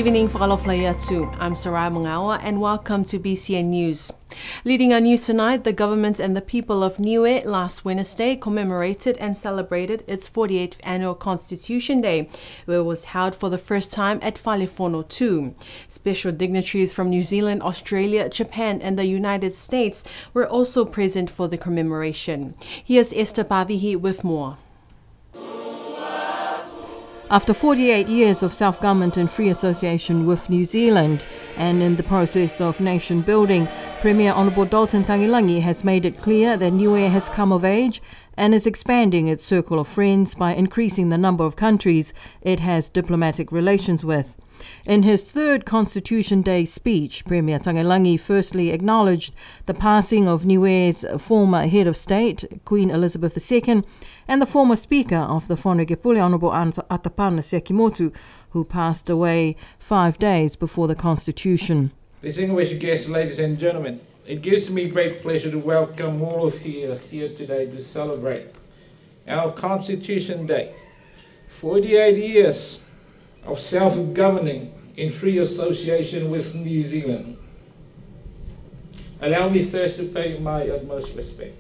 evening, Whakaloflaiatu. I'm Sarai Mungawa and welcome to BCN News. Leading our news tonight, the government and the people of Niue last Wednesday commemorated and celebrated its 48th annual Constitution Day, where it was held for the first time at Whalifono 2. Special dignitaries from New Zealand, Australia, Japan and the United States were also present for the commemoration. Here's Esther Pavihi with more. After 48 years of self-government and free association with New Zealand and in the process of nation building, Premier Honourable Dalton Tagilangi has made it clear that Niue has come of age and is expanding its circle of friends by increasing the number of countries it has diplomatic relations with. In his third Constitution Day speech, Premier Tagilangi firstly acknowledged the passing of Niue's former head of state, Queen Elizabeth II, and the former Speaker of the Whanokepule, Honourable Atapana Sekimotu, who passed away 5 days before the Constitution. Distinguished guests, ladies and gentlemen, it gives me great pleasure to welcome all of you here today to celebrate our Constitution Day. 48 years of self-governing in free association with New Zealand. Allow me first to pay my utmost respect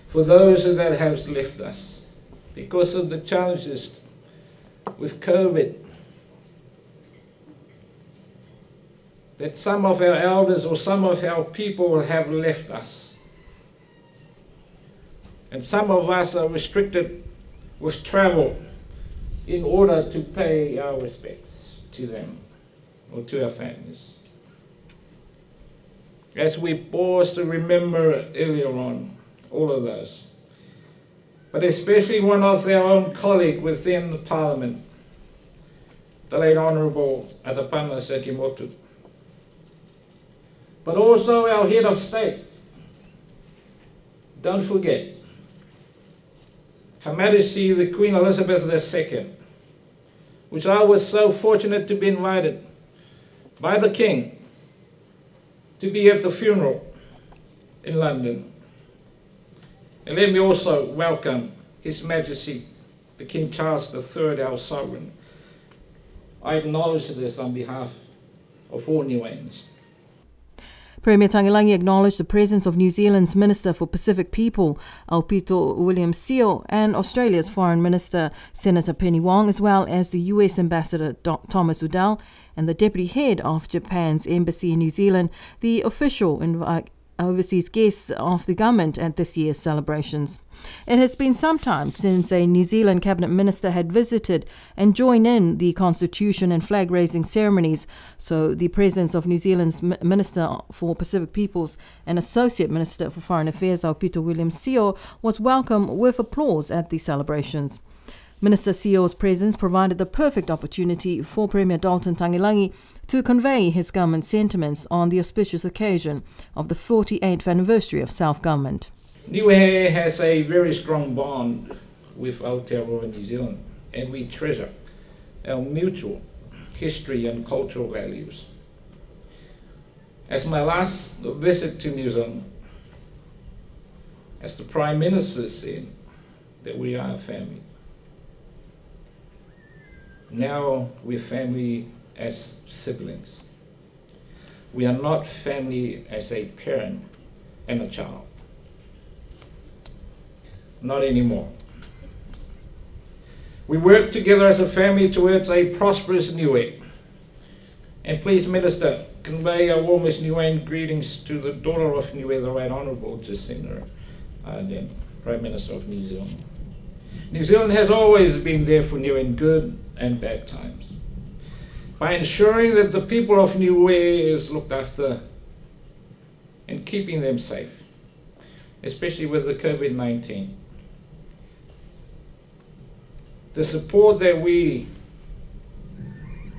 for those that have left us because of the challenges with COVID, that some of our elders or some of our people have left us. And some of us are restricted with travel in order to pay our respects to them or to our families. As we pause to remember earlier on, all of those, but especially one of our own colleague within the Parliament, the late Honourable Atapana Sekimotu, but also our head of state. Don't forget, Her Majesty the Queen Elizabeth II, which I was so fortunate to be invited by the King to be at the funeral in London. And let me also welcome His Majesty the King Charles III, our sovereign. I acknowledge this on behalf of all Niueans. Premier Tagilangi acknowledged the presence of New Zealand's Minister for Pacific People, Aupito William Sio, and Australia's Foreign Minister, Senator Penny Wong, as well as the US Ambassador Thomas Udall and the Deputy Head of Japan's Embassy in New Zealand, the official overseas guests of the government at this year's celebrations. It has been some time since a New Zealand cabinet minister had visited and joined in the constitution and flag-raising ceremonies, so the presence of New Zealand's Minister for Pacific Peoples and Associate Minister for Foreign Affairs, Aupito William Sio, was welcomed with applause at the celebrations. Minister Sio's presence provided the perfect opportunity for Premier Dalton Tagilangi to convey his government sentiments on the auspicious occasion of the 48th anniversary of self-government. Niue has a very strong bond with Aotearoa New Zealand, and we treasure our mutual history and cultural values. As my last visit to New Zealand, as the Prime Minister said, that we are a family. Now we're family as siblings. We are not family as a parent and a child. Not anymore. We work together as a family towards a prosperous Niue. And please, Minister, convey our warmest Niuean greetings to the daughter of Niue, the Right Honourable Jacinda Ardern, Prime Minister of New Zealand. New Zealand has always been there for Niue in good and bad times, by ensuring that the people of Niue is looked after and keeping them safe, especially with the COVID-19. The support that we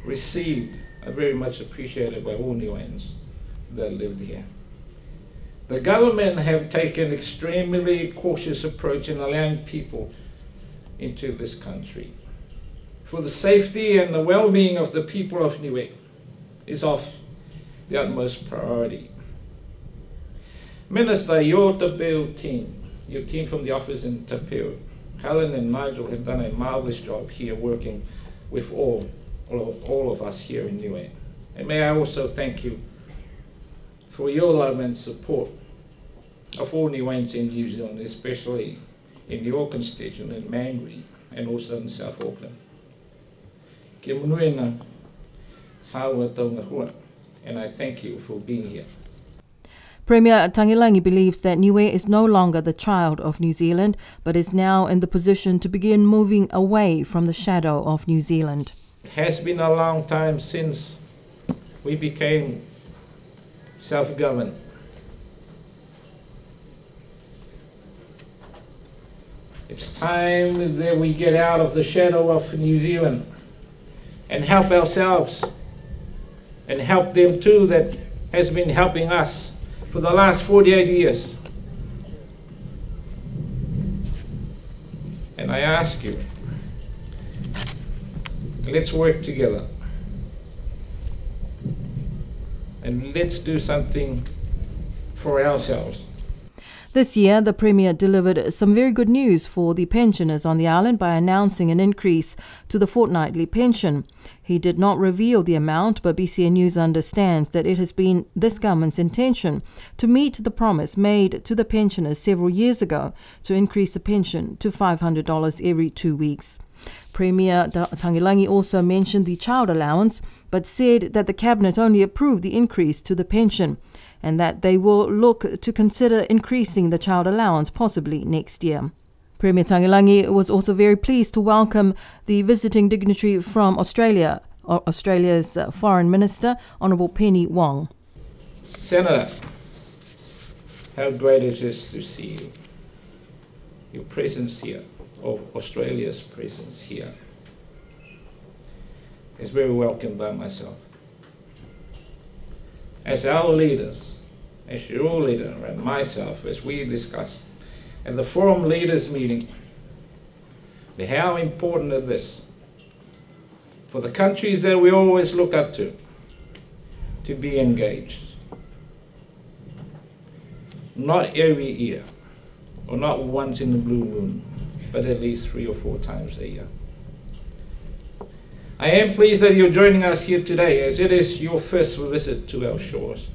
received are very much appreciated by all Niueans that lived here. The government have taken an extremely cautious approach in allowing people into this country. For the safety and the well-being of the people of Niue is of the utmost priority. Minister, your Tapeo team, your team from the office in Tapeo, Helen and Nigel have done a marvelous job here working with all all of us here in Niue. And may I also thank you for your love and support of all Niueans in New Zealand, especially in your constituent in Mangere and also in South Auckland. Kia munuena hawa taunga hua, and I thank you for being here. Premier Tangilangi believes that Niue is no longer the child of New Zealand, but is now in the position to begin moving away from the shadow of New Zealand. It has been a long time since we became self-governed. It's time that we get out of the shadow of New Zealand and help ourselves and help them too that has been helping us for the last 48 years. And I ask you, let's work together and let's do something for ourselves. This year, the Premier delivered some very good news for the pensioners on the island by announcing an increase to the fortnightly pension. He did not reveal the amount, but BCN News understands that it has been this government's intention to meet the promise made to the pensioners several years ago to increase the pension to $500 every 2 weeks. Premier Tangilangi also mentioned the child allowance, but said that the Cabinet only approved the increase to the pension, and that they will look to consider increasing the child allowance possibly next year. Premier Tangilangi was also very pleased to welcome the visiting dignitary from Australia, Australia's Foreign Minister, Honourable Penny Wong. Senator, how great it is to see you. Your presence here, or Australia's presence here, is very welcome by myself. As our leaders, as your leader and myself, as we discussed at the Forum Leaders meeting, how important it is for the countries that we always look up to be engaged. Not every year, or not once in the blue moon, but at least 3 or 4 times a year. I am pleased that you're joining us here today, as it is your first visit to our shores.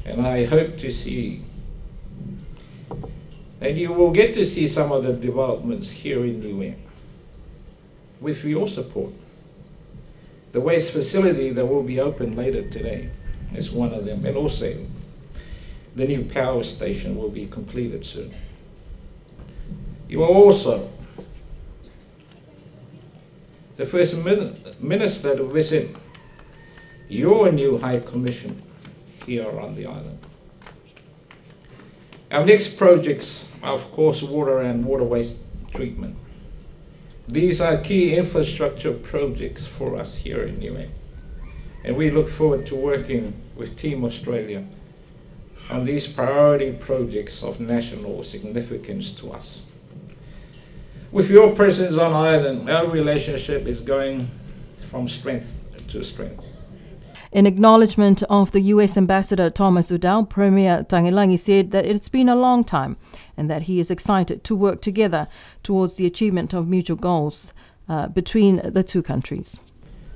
And I hope to see, and you will get to see some of the developments here in Niue, with your support. The waste facility that will be opened later today is one of them, and also the new power station will be completed soon. You are also the first minister to visit your new High Commission here on the island. Our next projects are, of course, water and water waste treatment. These are key infrastructure projects for us here in Niue, and we look forward to working with Team Australia on these priority projects of national significance to us. With your presence on island, our relationship is going from strength to strength. In acknowledgement of the US Ambassador Thomas Udall, Premier Tangilangi said that it's been a long time and that he is excited to work together towards the achievement of mutual goals between the two countries.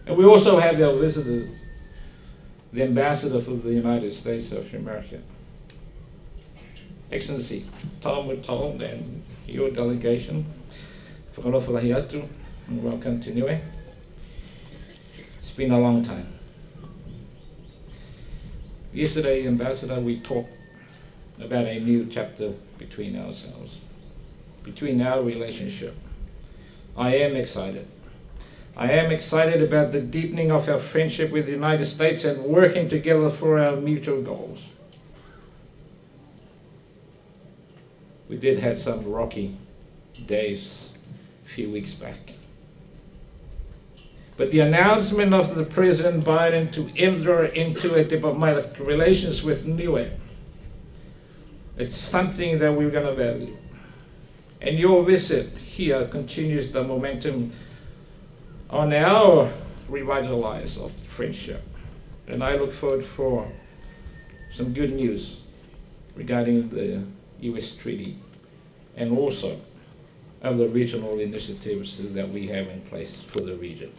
And we also have our visitor, the Ambassador for the United States of America. Excellency Tom Udall and your delegation, and welcome to Niue. It's been a long time. Yesterday, Ambassador, we talked about a new chapter between ourselves, between our relationship. I am excited. I am excited about the deepening of our friendship with the United States and working together for our mutual goals. We did have some rocky days a few weeks back. But the announcement of the President Biden to enter into a diplomatic relations with Niue, it's something that we're going to value. And your visit here continues the momentum on our revitalized of friendship. And I look forward for some good news regarding the US treaty and also other regional initiatives that we have in place for the region.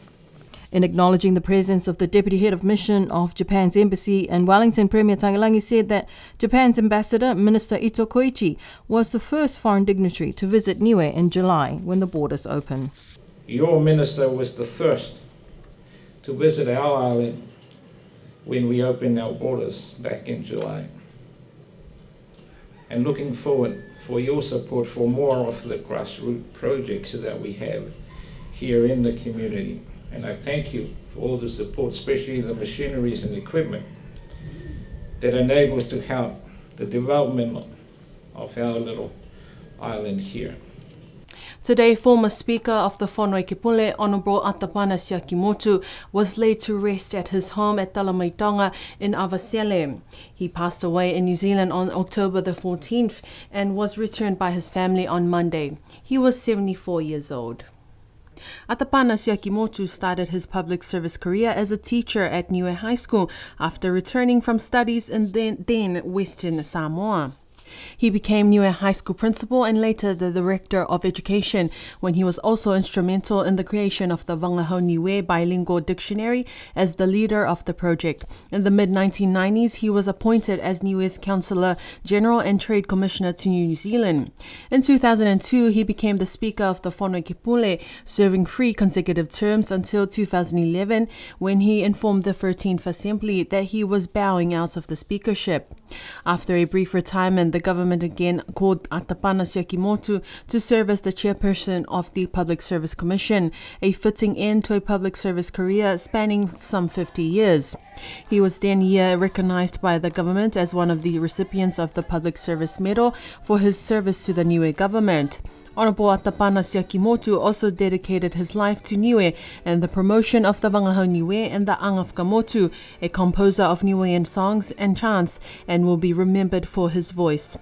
In acknowledging the presence of the Deputy Head of Mission of Japan's Embassy in Wellington, Premier Tagilangi said that Japan's Ambassador, Minister Ito Koichi, was the first foreign dignitary to visit Niue in July when the borders open. Your minister was the first to visit our island when we opened our borders back in July. And looking forward for your support for more of the grassroots projects that we have here in the community. And I thank you for all the support, especially the machineries and equipment that enable us to help the development of our little island here. Today, former Speaker of the Whanokipule, Honourable Atapana Siakimotu, was laid to rest at his home at Talamaitonga in Avasele. He passed away in New Zealand on October the 14th and was returned by his family on Monday. He was 74 years old. Atapana Siakimotu started his public service career as a teacher at Niue High School after returning from studies in then Western Samoa. He became Niue High School principal and later the Director of Education when he was also instrumental in the creation of the Wangahau Niue Bilingual Dictionary as the leader of the project. In the mid-1990s, he was appointed as Niue's Councillor General and Trade Commissioner to New Zealand. In 2002, he became the Speaker of the Whanokipule, serving 3 consecutive terms until 2011 when he informed the 13th Assembly that he was bowing out of the speakership. After a brief retirement, the government again called Atapana Siakimotu to serve as the chairperson of the Public Service Commission, a fitting end to a public service career spanning some 50 years. He was then recognized by the government as one of the recipients of the Public Service Medal for his service to the Niue government. Honourable Atapana Siakimotu also dedicated his life to Niue and the promotion of the Wangahau Niue and the Angawhakamotu, a composer of Niuean songs and chants, and will be remembered for his voice.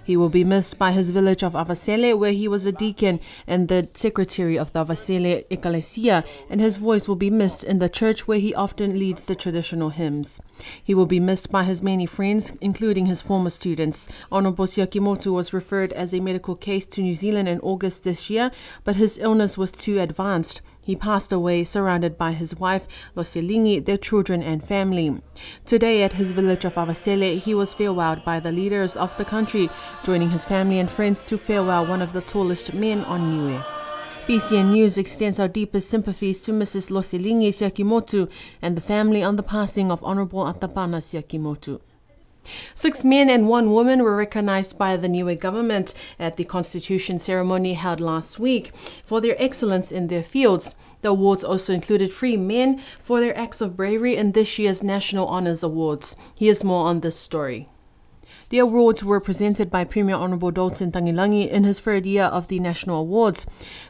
He will be missed by his village of Avasele, where he was a deacon and the secretary of the Avasele Ecclesia, and his voice will be missed in the church where he often leads the traditional hymns. He will be missed by his many friends, including his former students. Honourable Siakimotu was referred as a medical case to New Zealand in August this year, but his illness was too advanced. He passed away surrounded by his wife, Loselingi, their children and family. Today at his village of Avasele, he was farewelled by the leaders of the country, joining his family and friends to farewell one of the tallest men on Niue. BCN News extends our deepest sympathies to Mrs. Loselingi Siakimotu and the family on the passing of Honourable Atapana Siakimotu. 6 men and 1 woman were recognized by the Niue government at the Constitution ceremony held last week for their excellence in their fields. The awards also included 3 men for their acts of bravery in this year's National Honours Awards. Here's more on this story. The awards were presented by Premier Honourable Dalton Tagilangi in his 3rd year of the National Awards.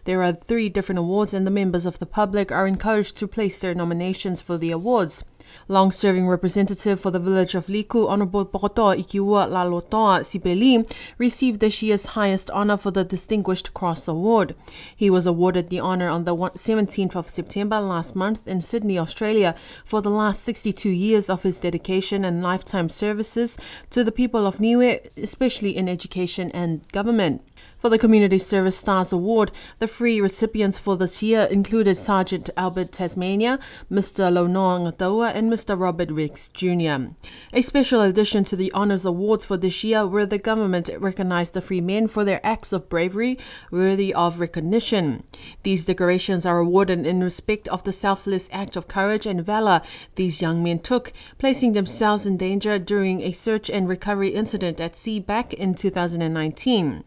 There are 3 different awards and the members of the public are encouraged to place their nominations for the awards. Long-serving representative for the village of Liku, Honourable Pokotoa Ikiua Lalotoa Sipeli, received this year's highest honour for the Distinguished Cross Award. He was awarded the honour on the 17th of September last month in Sydney, Australia, for the last 62 years of his dedication and lifetime services to the people of Niue, especially in education and government. For the Community Service Stars Award, the 3 recipients for this year included Sergeant Albert Tasmania, Mr. Launoa Ngataua and Mr. Robert Ricks Jr. A special addition to the Honours Awards for this year where the government recognized the 3 men for their acts of bravery worthy of recognition. These decorations are awarded in respect of the selfless act of courage and valour these young men took, placing themselves in danger during a search and recovery incident at sea back in 2019.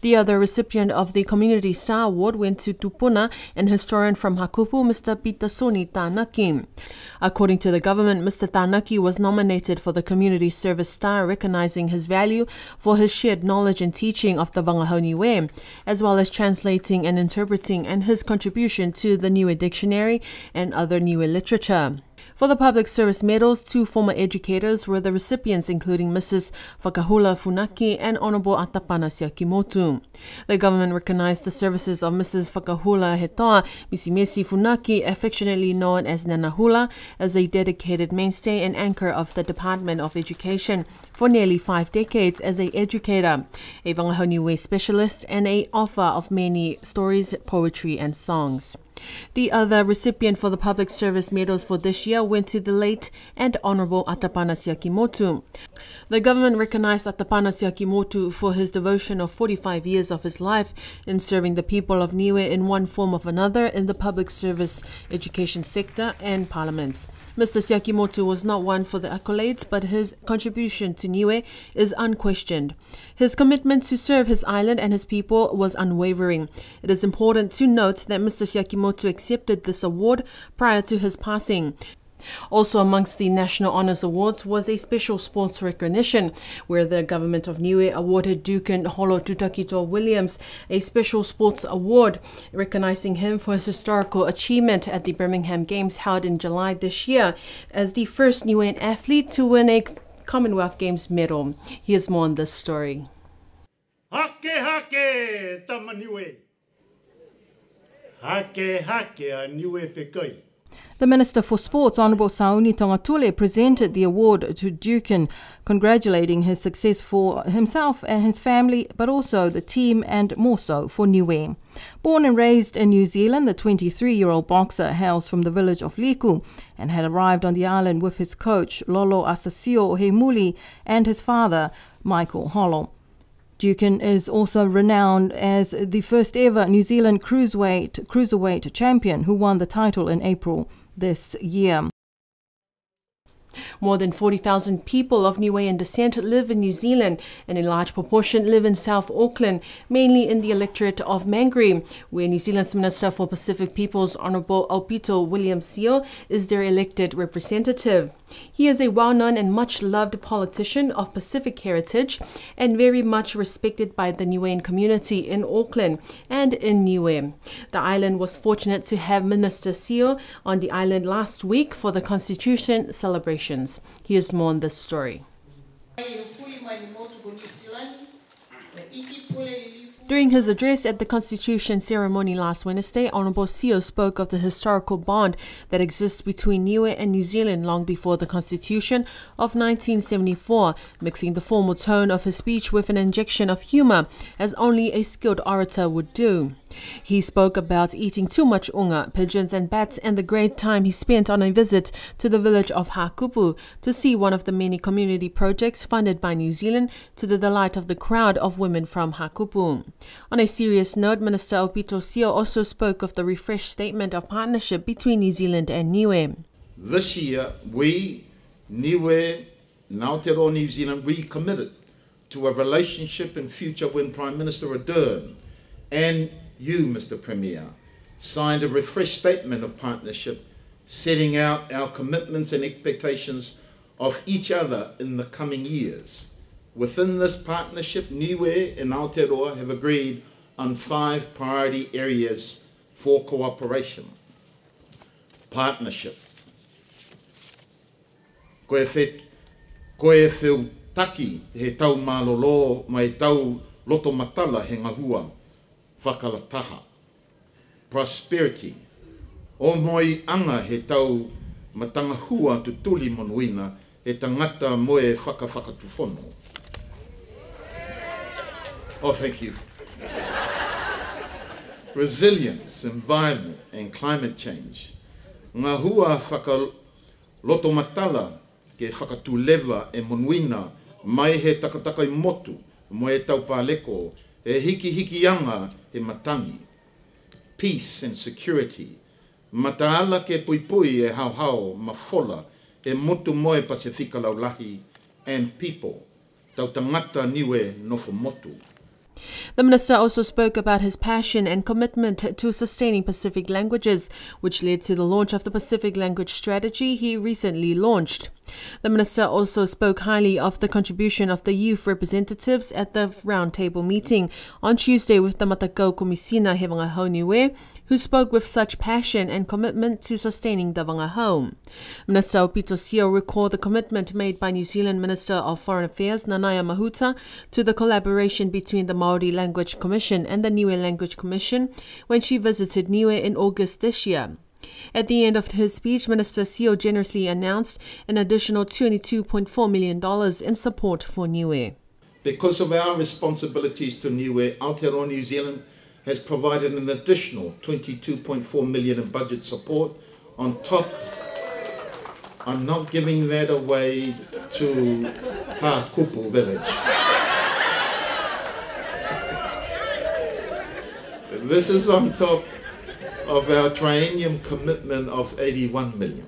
The other recipient of the Community Star Award went to Tupuna and historian from Hakupu, Mr. Pitasoni Tānaki. According to the government, Mr. Tānaki was nominated for the Community Service Star, recognizing his value for his shared knowledge and teaching of the Wangahau Niue, as well as translating and interpreting, and his contribution to the Niue Dictionary and other Niue literature. For the Public Service Medals, 2 former educators were the recipients, including Mrs. Whakahula Funaki and Honourable Atapana Siakimotu. The government recognized the services of Mrs. Whakahula Hetoa Misimesi Funaki, affectionately known as Nanahula, as a dedicated mainstay and anchor of the Department of Education for nearly 5 decades as an educator, a Wangahau Niue specialist, and an author of many stories, poetry, and songs. The other recipient for the Public Service Medals for this year went to the late and Honourable Atapana Siakimotu. The government recognized Atapana Siakimotu for his devotion of 45 years of his life in serving the people of Niue in one form or another in the public service, education sector and parliament. Mr. Siakimotu was not one for the accolades, but his contribution to Niue is unquestioned. His commitment to serve his island and his people was unwavering. It is important to note that Mr. Siakimotu accepted this award prior to his passing. Also amongst the National Honours Awards was a special sports recognition, where the government of Niue awarded Dukan Holo Tutakito Williams a special sports award, recognizing him for his historical achievement at the Birmingham Games held in July this year as the first Niuean athlete to win a Commonwealth Games medal. Here's more on this story. Hake hake tama Niue. Hake hake a Niue whekai. The Minister for Sports, Honourable Sauni Tongatule, presented the award to Dukan, congratulating his success for himself and his family, but also the team and more so for Niue. Born and raised in New Zealand, the 23-year-old boxer hails from the village of Liku and had arrived on the island with his coach, Lolo Asasio Heimuli, and his father, Michael Holo. Dukan is also renowned as the first ever New Zealand cruiserweight champion who won the title in April this year. More than 40,000 people of Niuean descent live in New Zealand, and a large proportion live in South Auckland, mainly in the electorate of Mangere, where New Zealand's Minister for Pacific Peoples, Honourable Aupito William Sio, is their elected representative. He is a well-known and much-loved politician of Pacific heritage and very much respected by the Niuean community in Auckland and in Niue. The island was fortunate to have Minister Sio on the island last week for the Constitution celebrations. Here's more on this story. During his address at the Constitution ceremony last Wednesday, Honourable Sio spoke of the historical bond that exists between Niue and New Zealand long before the Constitution of 1974, mixing the formal tone of his speech with an injection of humour, as only a skilled orator would do. He spoke about eating too much unga, pigeons and bats, and the great time he spent on a visit to the village of Hakupu to see one of the many community projects funded by New Zealand to the delight of the crowd of women from Hakupu. On a serious note, Minister Aupito Sio also spoke of the refreshed statement of partnership between New Zealand and Niue. This year, we, Niue, Aotearoa New Zealand, recommitted to a relationship in future when Prime Minister Ardern and you, Mr. Premier, signed a refreshed statement of partnership, setting out our commitments and expectations of each other in the coming years. Within this partnership, Niue and Aotearoa have agreed on 5 priority areas for cooperation. Partnership. Koe whiu taki he tau malolo mai tau loto matala he ngahua whakalataha. Prosperity. O moi anga he tau matanga hua tu tuli monuina he tangata moe whakatufono. Oh, thank you. Resilience, environment and climate change. Ngā hua whakaloto matala ke whakatulewa e monuina mai he takataka I motu mo e tau pāleko e hiki he matangi. Peace and security. Mataala ke puipui e hauhau mafola e motu moe Pasifika laulahi and people. Tau tangata Niue nofo motu. The minister also spoke about his passion and commitment to sustaining Pacific languages, which led to the launch of the Pacific Language Strategy he recently launched. The minister also spoke highly of the contribution of the youth representatives at the roundtable meeting on Tuesday with the Matakau Komisina he Wangahau Niue, who spoke with such passion and commitment to sustaining the Wangahau. Minister Aupito Sio recalled the commitment made by New Zealand Minister of Foreign Affairs Nanaia Mahuta to the collaboration between the Māori Language Commission and the Niue Language Commission when she visited Niue in August this year. At the end of his speech, Minister Sio generously announced an additional $22.4 million in support for Niue. Because of our responsibilities to Niue, Aotearoa New Zealand has provided an additional $22.4 million in budget support. On top, I'm not giving that away to Hakupu village. This is on top of our triennium commitment of 81 million.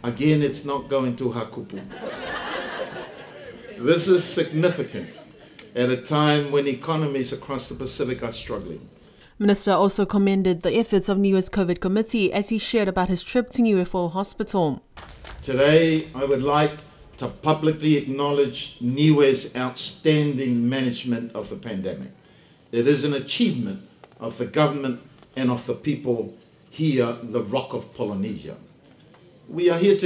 Again, it's not going to Hakupu. This is significant at a time when economies across the Pacific are struggling. Minister also commended the efforts of Niue's COVID committee as he shared about his trip to Niue for hospital. Today, I would like to publicly acknowledge Niue's outstanding management of the pandemic. It is an achievement of the government and of the people here, the Rock of Polynesia. We are here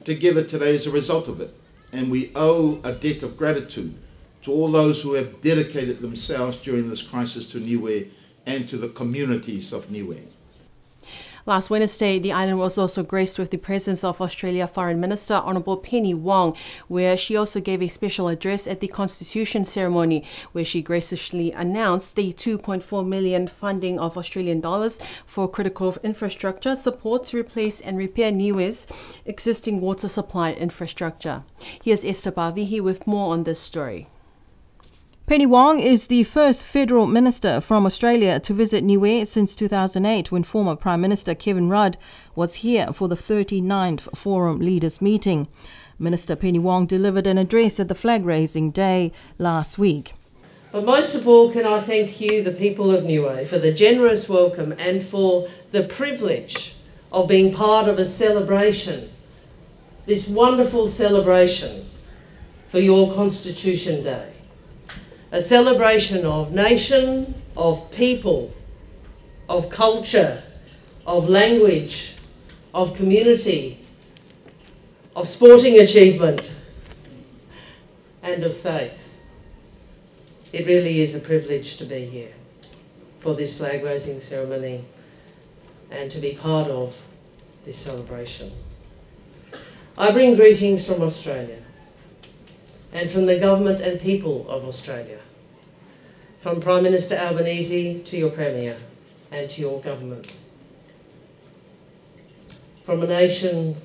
together today as a result of it, and we owe a debt of gratitude to all those who have dedicated themselves during this crisis to Niue and to the communities of Niue. Last Wednesday, the island was also graced with the presence of Australia Foreign Minister Honourable Penny Wong, where she also gave a special address at the Constitution ceremony, where she graciously announced the $2.4 million funding of Australian dollars for critical infrastructure support to replace and repair Niue's existing water supply infrastructure. Here's Esther Bavihi with more on this story. Penny Wong is the first federal minister from Australia to visit Niue since 2008, when former Prime Minister Kevin Rudd was here for the 39th Forum Leaders meeting. Minister Penny Wong delivered an address at the flag-raising day last week. But most of all, can I thank you, the people of Niue, for the generous welcome and for the privilege of being part of a celebration, this wonderful celebration for your Constitution Day. A celebration of nation, of people, of culture, of language, of community, of sporting achievement, and of faith. It really is a privilege to be here for this flag-raising ceremony and to be part of this celebration. I bring greetings from Australia and from the government and people of Australia, from Prime Minister Albanese to your Premier and to your government, from a nation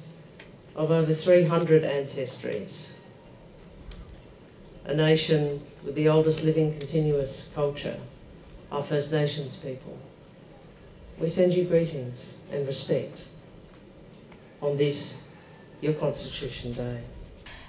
of over 300 ancestries, a nation with the oldest living continuous culture, our First Nations people. We send you greetings and respect on this, your Constitution Day.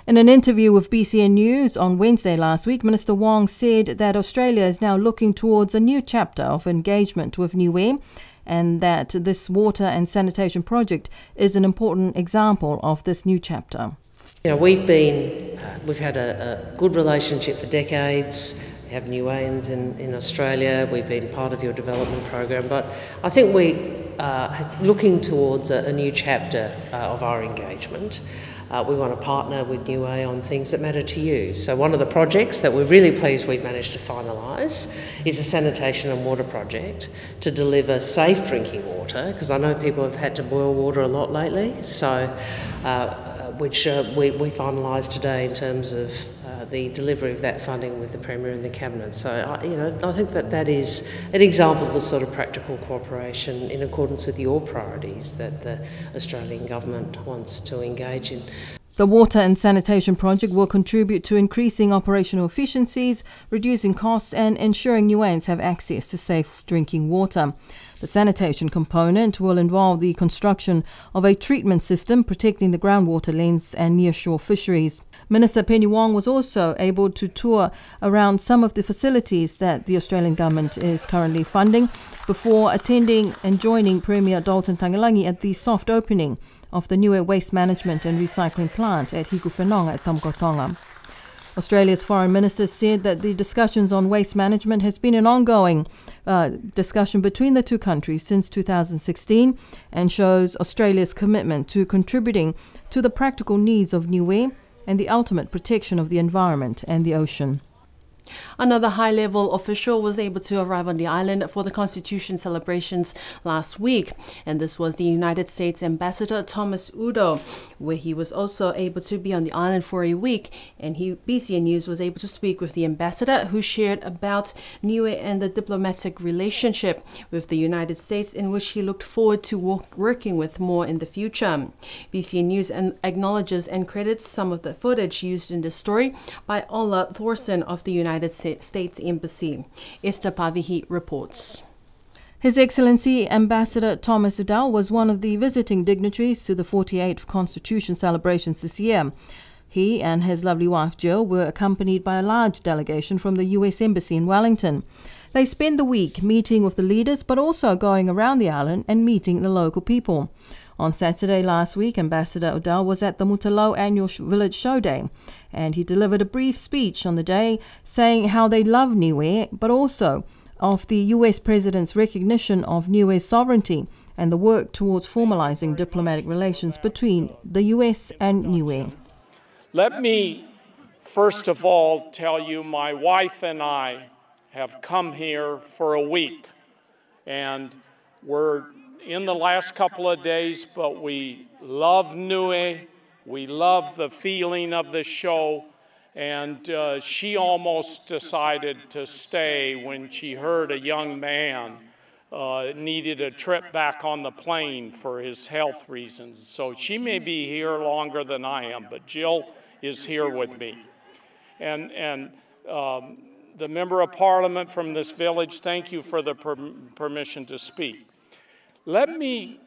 In an interview with BCN News on Wednesday last week, Minister Wong said that Australia is now looking towards a new chapter of engagement with Niue, and that this water and sanitation project is an important example of this new chapter. You know, we've had a good relationship for decades. We have Niueans in Australia. We've been part of your development program, but I think we are looking towards a new chapter of our engagement. We want to partner with Niue on things that matter to you. So one of the projects that we're really pleased we've managed to finalise is a sanitation and water project to deliver safe drinking water, because I know people have had to boil water a lot lately, so which we finalised today in terms of the delivery of that funding with the Premier and the Cabinet. So, I think that is an example of the sort of practical cooperation in accordance with your priorities that the Australian Government wants to engage in. The water and sanitation project will contribute to increasing operational efficiencies, reducing costs and ensuring Niueans have access to safe drinking water. The sanitation component will involve the construction of a treatment system protecting the groundwater lanes and nearshore fisheries. Minister Penny Wong was also able to tour around some of the facilities that the Australian government is currently funding before attending and joining Premier Dalton Tangalangi at the soft opening of the Niue Waste Management and Recycling Plant at Hikuwhenonga at Tamokotonga. Australia's Foreign Minister said that the discussions on waste management has been an ongoing discussion between the two countries since 2016 and shows Australia's commitment to contributing to the practical needs of Niue and the ultimate protection of the environment and the ocean. Another high-level official was able to arrive on the island for the Constitution celebrations last week, and this was the United States Ambassador Thomas Udo, where he was also able to be on the island for a week, and BCN News was able to speak with the ambassador, who shared about Niue and the diplomatic relationship with the United States, in which he looked forward to working with more in the future. BCN News acknowledges and credits some of the footage used in this story by Ola Thorson of the United States Embassy. Esther Pavihi reports. His Excellency Ambassador Thomas Udall was one of the visiting dignitaries to the 48th Constitution celebrations this year. He and his lovely wife Jill were accompanied by a large delegation from the US Embassy in Wellington. They spent the week meeting with the leaders, but also going around the island and meeting the local people. On Saturday last week, Ambassador Udall was at the Mutalau Annual Village Show Day, and he delivered a brief speech on the day saying how they love Niue, but also of the US President's recognition of Niue's sovereignty and the work towards formalizing diplomatic relations between the US and Niue. Let me first of all tell you my wife and I have come here for a week, and we're in the last couple of days, but we love Niue, we love the feeling of the show, and she almost decided to stay when she heard a young man needed a trip back on the plane for his health reasons. So she may be here longer than I am, but Jill is here with me. And the Member of Parliament from this village, thank you for the permission to speak. Let me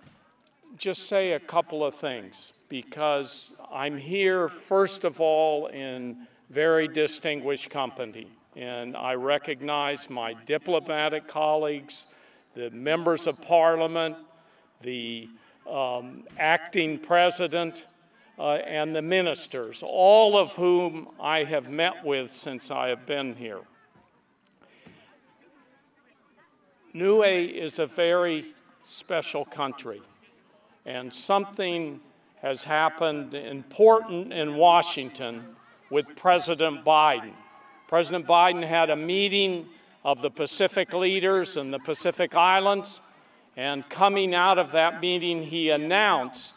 just say a couple of things, because I'm here, first of all, in very distinguished company. And I recognize my diplomatic colleagues, the members of Parliament, the acting president, and the ministers, all of whom I have met with since I have been here. Niue is a very special country, and something has happened important in Washington with President Biden. President Biden had a meeting of the Pacific leaders in the Pacific Islands, and coming out of that meeting, he announced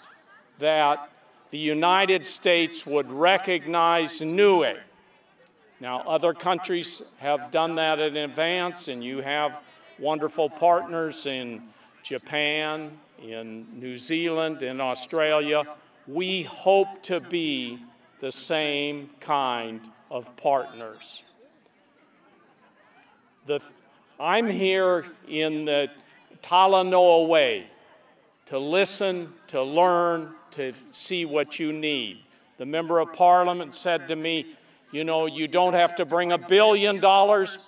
that the United States would recognize Niue. Now, other countries have done that in advance, and you have wonderful partners in Japan, in New Zealand, in Australia. We hope to be the same kind of partners. I'm here in the Talanoa way to listen, to learn, to see what you need. The Member of Parliament said to me, you know, you don't have to bring $1 billion,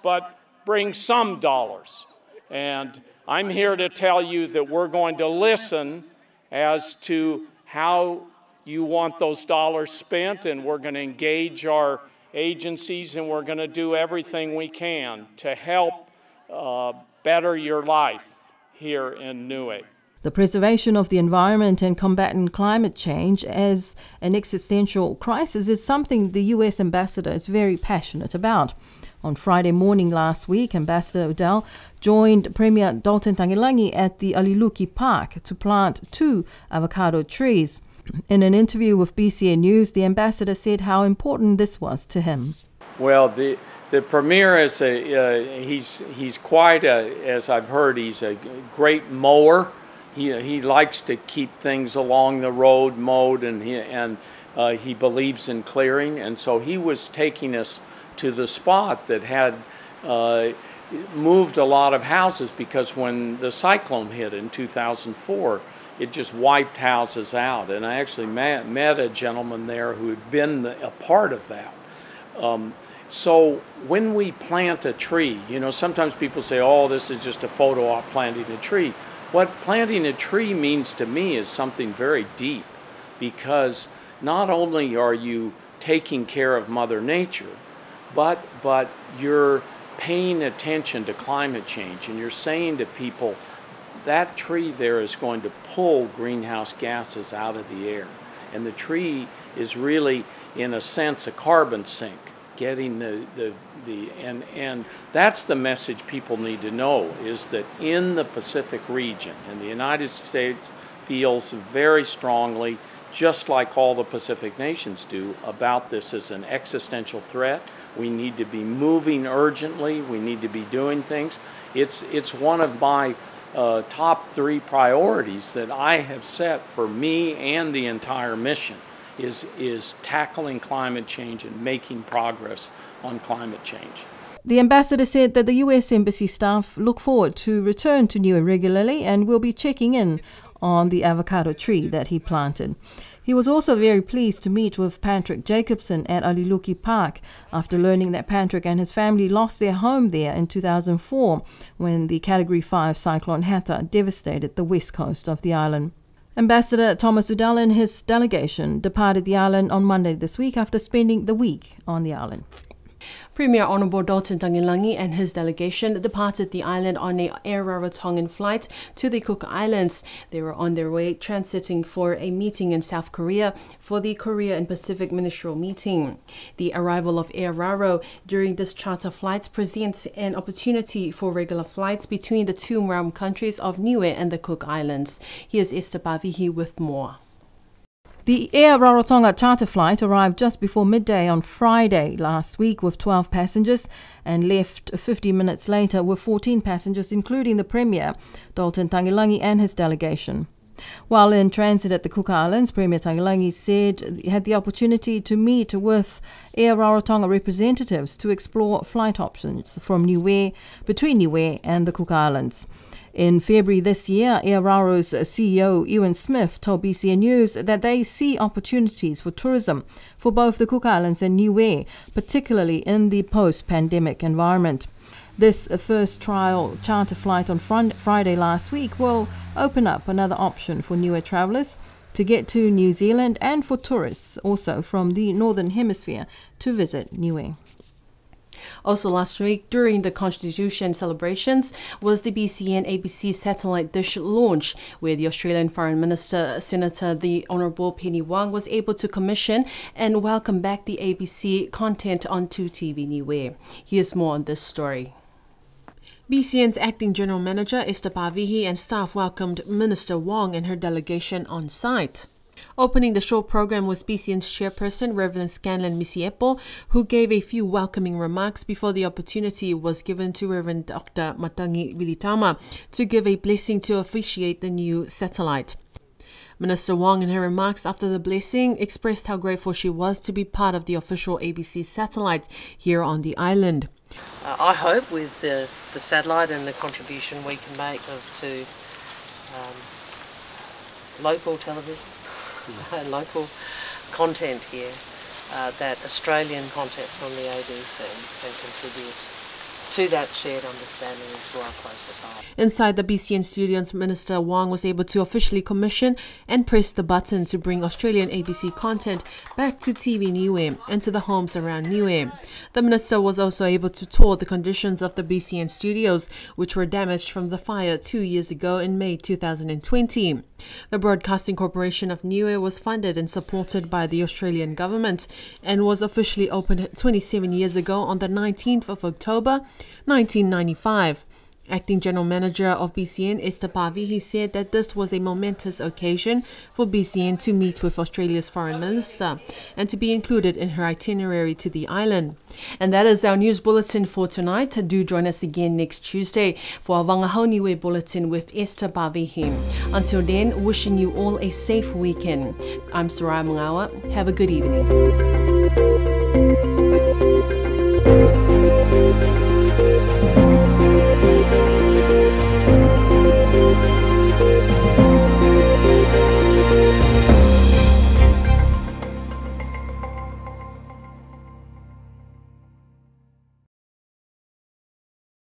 but bring some dollars. And I'm here to tell you that we're going to listen as to how you want those dollars spent, and we're going to engage our agencies, and we're going to do everything we can to help better your life here in Niue. The preservation of the environment and combating climate change as an existential crisis is something the US ambassador is very passionate about. On Friday morning last week, Ambassador Udall joined Premier Dalton Tagilangi at the Aliluki Park to plant 2 avocado trees. In an interview with BCN News, the ambassador said how important this was to him. Well, the Premier is he's quite as I've heard, he's a great mower. He likes to keep things along the road mowed, and he believes in clearing, and so he was taking us to the spot that had moved a lot of houses, because when the cyclone hit in 2004, it just wiped houses out. And I actually met a gentleman there who had been a part of that. So when we plant a tree, you know, sometimes people say, oh, this is just a photo op planting a tree. What planting a tree means to me is something very deep, because not only are you taking care of Mother Nature, but you're paying attention to climate change, and you're saying to people, that tree there is going to pull greenhouse gases out of the air. And the tree is really, in a sense, a carbon sink. getting and that's the message people need to know, is that in the Pacific region, and the United States feels very strongly, just like all the Pacific nations do, about this as an existential threat. We need to be moving urgently. We need to be doing things. It's one of my top 3 priorities that I have set for me and the entire mission, is tackling climate change and making progress on climate change. The ambassador said that the U.S. Embassy staff look forward to return to Niue regularly and will be checking in on the avocado tree that he planted. He was also very pleased to meet with Patrick Jacobson at Aliluki Park after learning that Patrick and his family lost their home there in 2004 when the Category 5 Cyclone Hata devastated the west coast of the island. Ambassador Thomas Udall and his delegation departed the island on Monday this week after spending the week on the island. Premier Honourable Dalton Tagilangi and his delegation departed the island on an Air Rarotongan flight to the Cook Islands. They were on their way transiting for a meeting in South Korea for the Korea and Pacific Ministerial Meeting. The arrival of Air Raro during this charter flight presents an opportunity for regular flights between the two realm countries of Niue and the Cook Islands. Here's Esther Pavihi with more. The Air Rarotonga charter flight arrived just before midday on Friday last week with 12 passengers and left 50 minutes later with 14 passengers, including the Premier, Dalton Tagilangi, and his delegation. While in transit at the Cook Islands, Premier Tagilangi said he had the opportunity to meet with Air Rarotonga representatives to explore flight options from between Niue and the Cook Islands. In February this year, Air Raro's CEO Ewan Smith told BCN News that they see opportunities for tourism for both the Cook Islands and Niue, particularly in the post-pandemic environment. This first trial charter flight on Friday last week will open up another option for Niue travellers to get to New Zealand and for tourists also from the Northern Hemisphere to visit Niue. Also last week, during the Constitution celebrations, was the BCN ABC satellite dish launch, where the Australian Foreign Minister, Senator the Honourable Penny Wong, was able to commission and welcome back the ABC content onto TV Niue. Here's more on this story. BCN's Acting General Manager Esther Pavihi and staff welcomed Minister Wong and her delegation on site. Opening the show program was BCN's chairperson, Reverend Scanlon Misiepo, who gave a few welcoming remarks before the opportunity was given to Reverend Dr. Matangi Vilitama to give a blessing to officiate the new satellite. Minister Wong, in her remarks after the blessing, expressed how grateful she was to be part of the official ABC satellite here on the island. I hope with the satellite and the contribution we can make to local television, local content here, that Australian content from the ABC can contribute to that shared understanding and to our closer ties. Inside the BCN studios, Minister Wong was able to officially commission and press the button to bring Australian ABC content back to TV Niue and to the homes around Niue. The Minister was also able to tour the conditions of the BCN studios, which were damaged from the fire 2 years ago in May 2020. The Broadcasting Corporation of Niue was funded and supported by the Australian government and was officially opened 27 years ago on the 19th of October 1995. Acting General Manager of BCN, Esther Pavihi, said that this was a momentous occasion for BCN to meet with Australia's Foreign Minister and to be included in her itinerary to the island. And that is our news bulletin for tonight. Do join us again next Tuesday for our Wangahau Niue Bulletin with Esther Pavihi. Until then, wishing you all a safe weekend. I'm Soraya Mungawa. Have a good evening.